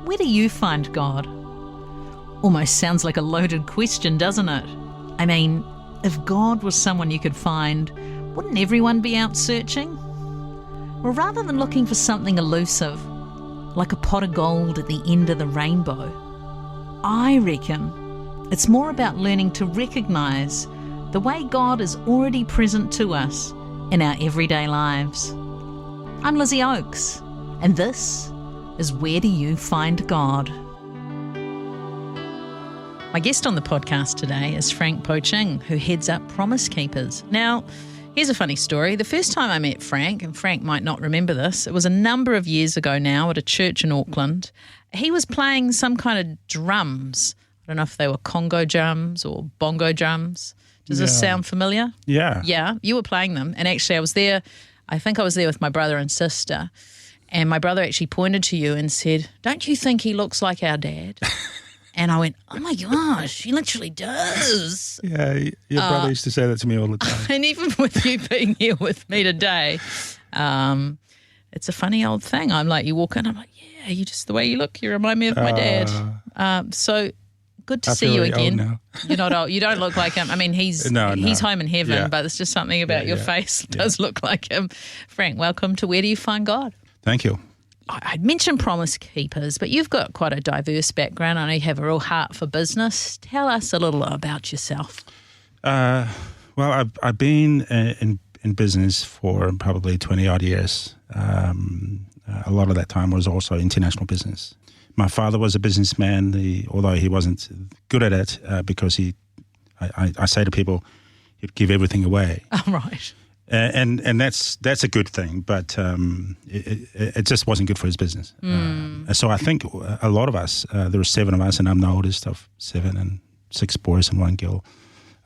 Where do you find God? Almost sounds like a loaded question, doesn't it? I mean, if God was someone you could find, wouldn't everyone be out searching? Well, rather than looking for something elusive, like a pot of gold at the end of the rainbow, I reckon it's more about learning to recognise the way God is already present to us in our everyday lives. I'm Lizzie Oakes, and this is Where Do You Find God? My guest on the podcast today is Frank Ching, who heads up Promise Keepers. Now, here's a funny story. The first time I met Frank, and Frank might not remember this, it was a number of years ago now at a church in Auckland. He was playing some kind of drums. I don't know if they were Congo drums or bongo drums. Does this sound familiar? Yeah. Yeah, you were playing them. And actually I was there with my brother and sister. And my brother actually pointed to you and said, "Don't you think he looks like our dad?" And I went, "Oh my gosh, he literally does." Yeah, your brother used to say that to me all the time. And even with you being here with me today, it's a funny old thing. I'm like, you walk in, I'm like, yeah, you just, the way you look, you remind me of my dad. So good to see you again. Now. You're not old. You don't look like him. I mean, he's home in heaven, but it's just something about your face does look like him. Frank, welcome to Where Do You Find God? Thank you. I mentioned Promise Keepers, but you've got quite a diverse background. I know you have a real heart for business. Tell us a little about yourself. Well, I've been in business for probably 20-odd years. A lot of that time was also international business. My father was a businessman, although he wasn't good at it because I say to people, he'd give everything away. Oh, right. And that's a good thing, but it just wasn't good for his business. So I think a lot of us, there were 7 of us, and I'm the oldest of 7, and 6 boys and 1 girl.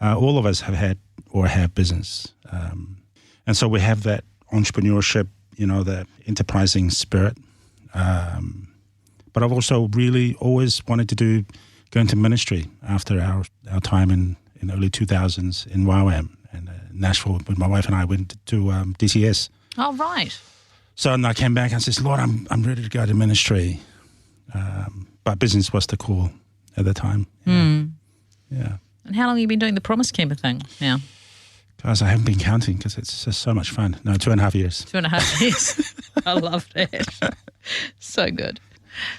All of us have had or have business, and so we have that entrepreneurship, that enterprising spirit. But I've also really always wanted to go into ministry after our time in early 2000s in WAWAM. And Nashville, when my wife and I went to DCS. Oh, right. So and I came back and said, "Lord, I'm ready to go to ministry." But business was the call at the time. Yeah. And how long have you been doing the Promise Keeper thing now? Guys, I haven't been counting because it's just so much fun. No, 2.5 years. 2.5 years. I love that. So good.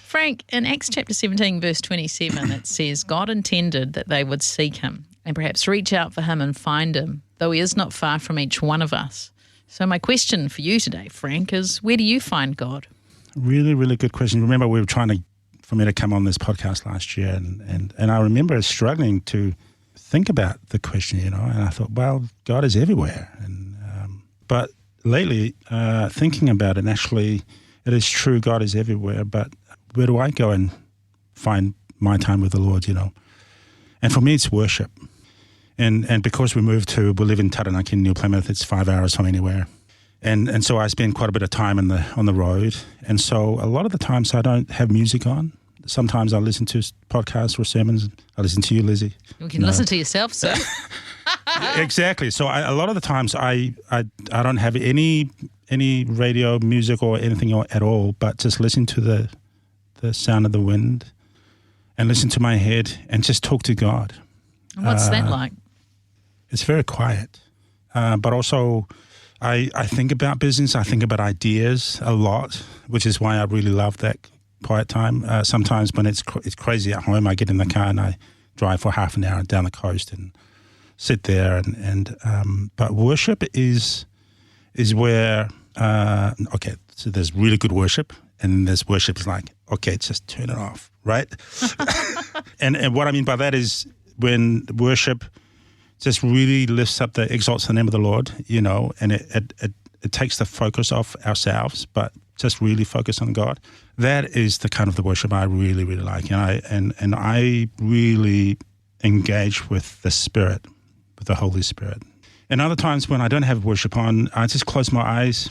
Frank, in Acts chapter 17, verse 27, it says, "God intended that they would seek him and perhaps reach out for him and find him, though he is not far from each one of us." So my question for you today, Frank, is where do you find God? Really, really good question. Remember, we were for me to come on this podcast last year, and I remember struggling to think about the question, and I thought, well, God is everywhere. But lately, thinking about it, actually, it is true, God is everywhere, but where do I go and find my time with the Lord, And for me, it's worship. And because we live in Taranaki, New Plymouth, it's 5 hours from anywhere. And so I spend quite a bit of time on the road. And so a lot of the times I don't have music on. Sometimes I listen to podcasts or sermons. I listen to you, Lizzie. You can listen to yourself, sir. Exactly. So a lot of the times I don't have any radio music or anything at all, but just listen to the sound of the wind and listen to my head and just talk to God. And what's that like? It's very quiet. But also I think about business. I think about ideas a lot, which is why I really love that quiet time. Sometimes when it's crazy at home, I get in the car and I drive for half an hour down the coast and sit there. But worship is where, so there's really good worship. And then there's worship is like, okay, just turn it off, right? and what I mean by that is when worship just really exalts the name of the Lord, and it takes the focus off ourselves, but just really focus on God. That is the kind of the worship I really, really like. And I really engage with the Spirit, with the Holy Spirit. And other times when I don't have worship on, I just close my eyes.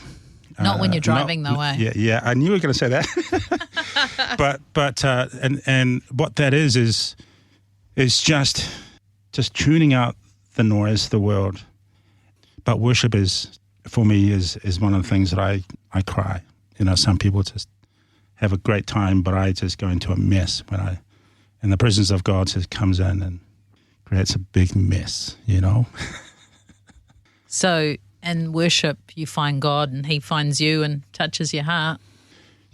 Not when you're driving, though, eh? Yeah. I knew you were going to say that. but what that is just tuning out the noise, the world. But worship for me is one of the things that I cry. Some people just have a great time, but I just go into a mess and the presence of God just comes in and creates a big mess, you know. So in worship, you find God and He finds you and touches your heart.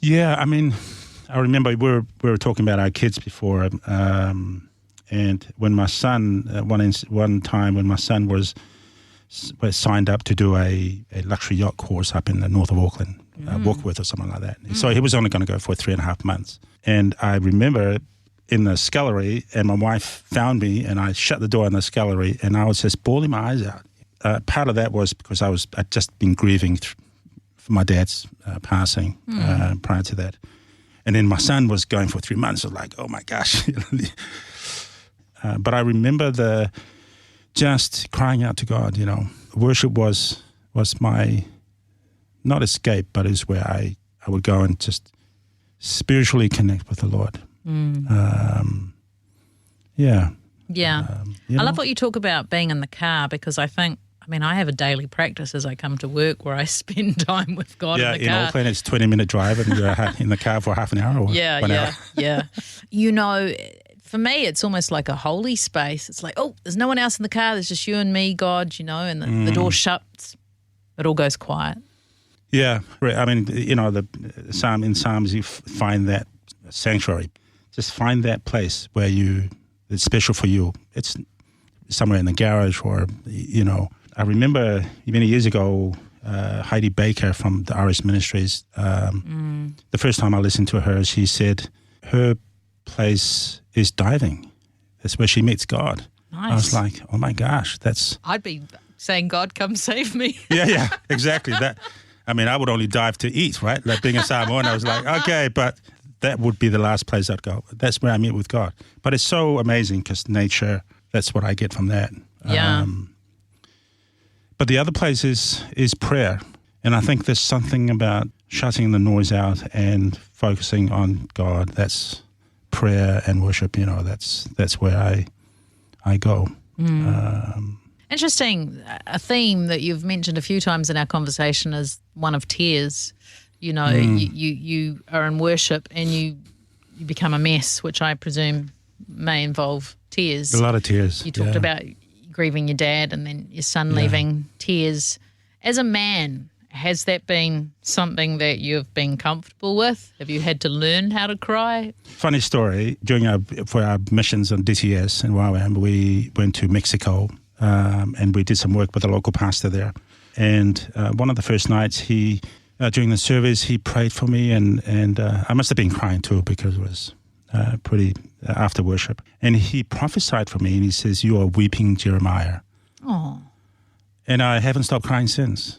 Yeah, I mean, I remember we were talking about our kids before, and when my son, one time when my son was signed up to do a luxury yacht course up in the north of Auckland, Warkworth or something like that. So he was only going to go for 3.5 months. And I remember in the scullery, and my wife found me, and I shut the door in the scullery, and I was just bawling my eyes out. Part of that was because I'd just been grieving for my dad's passing prior to that. And then my son was going for 3 months. I was like, oh my gosh. But I remember just crying out to God, you know. Worship was my, not escape, but is where I would go and just spiritually connect with the Lord. Yeah. I love what you talk about being in the car, because I have a daily practice as I come to work where I spend time with God in the car. Yeah, in Auckland it's 20-minute drive and you're in the car for half an hour or 1 hour. Yeah. You know, for me it's almost like a holy space. It's like, oh, there's no one else in the car. There's just you and me, God, you know, and the door shuts. It all goes quiet. Yeah. I mean, you know, in Psalms you find that sanctuary. Just find that place where it's special for you. It's somewhere in the garage or, you know. I remember many years ago, Heidi Baker from the Irish Ministries, the first time I listened to her, she said her place is diving. That's where she meets God. Nice. I was like, oh my gosh, I'd be saying, God, come save me. Yeah, exactly. I would only dive to eat, right? Like being a Samoan, I was like, okay, but that would be the last place I'd go. That's where I meet with God. But it's so amazing because nature, that's what I get from that. Yeah. But the other place is prayer. And I think there's something about shutting the noise out and focusing on God. That's prayer and worship, you know, that's where I go. Interesting. A theme that you've mentioned a few times in our conversation is one of tears. You know, you are in worship and you become a mess, which I presume may involve tears. A lot of tears. You talked about grieving your dad and then your son leaving, tears. As a man, has that been something that you've been comfortable with? Have you had to learn how to cry? Funny story. For our missions on DTS in YWAM, we went to Mexico and we did some work with a local pastor there. And one of the first nights during the service, he prayed for me and I must have been crying too because it was pretty after worship. And he prophesied for me and he says, "You are weeping Jeremiah." Oh. And I haven't stopped crying since.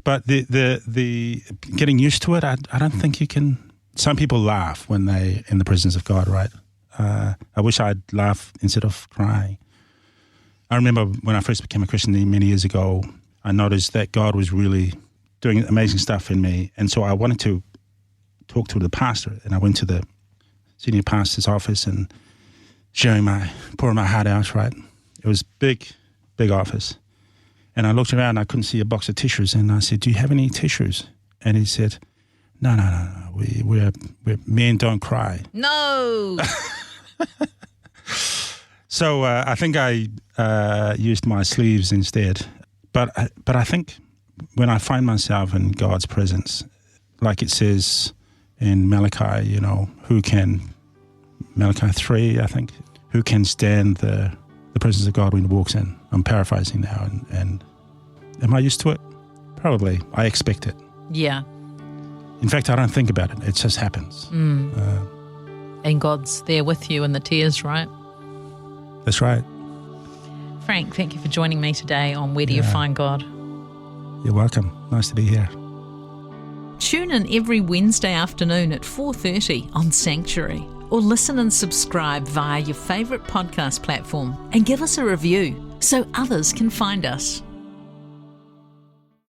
But the getting used to it, I don't think you can. Some people laugh when they in the presence of God, right? I wish I'd laugh instead of crying. I remember when I first became a Christian many years ago, I noticed that God was really doing amazing stuff in me. And so I wanted to talk to the pastor. And I went to the senior pastor's office and pouring my heart out, right? It was big office. And I looked around and I couldn't see a box of tissues. And I said, "Do you have any tissues?" And he said, No. We're men don't cry. No. So I think I used my sleeves instead. But I think when I find myself in God's presence, like it says in Malachi, you know, Malachi 3, I think, who can stand the presence of God when he walks in? I'm paraphrasing now. And am I used to it? Probably. I expect it. Yeah. In fact, I don't think about it. It just happens. And God's there with you in the tears, right? That's right. Frank, thank you for joining me today on Where Do You Find God? You're welcome. Nice to be here. Tune in every Wednesday afternoon at 4:30 on Sanctuary, or listen and subscribe via your favourite podcast platform and give us a review so others can find us.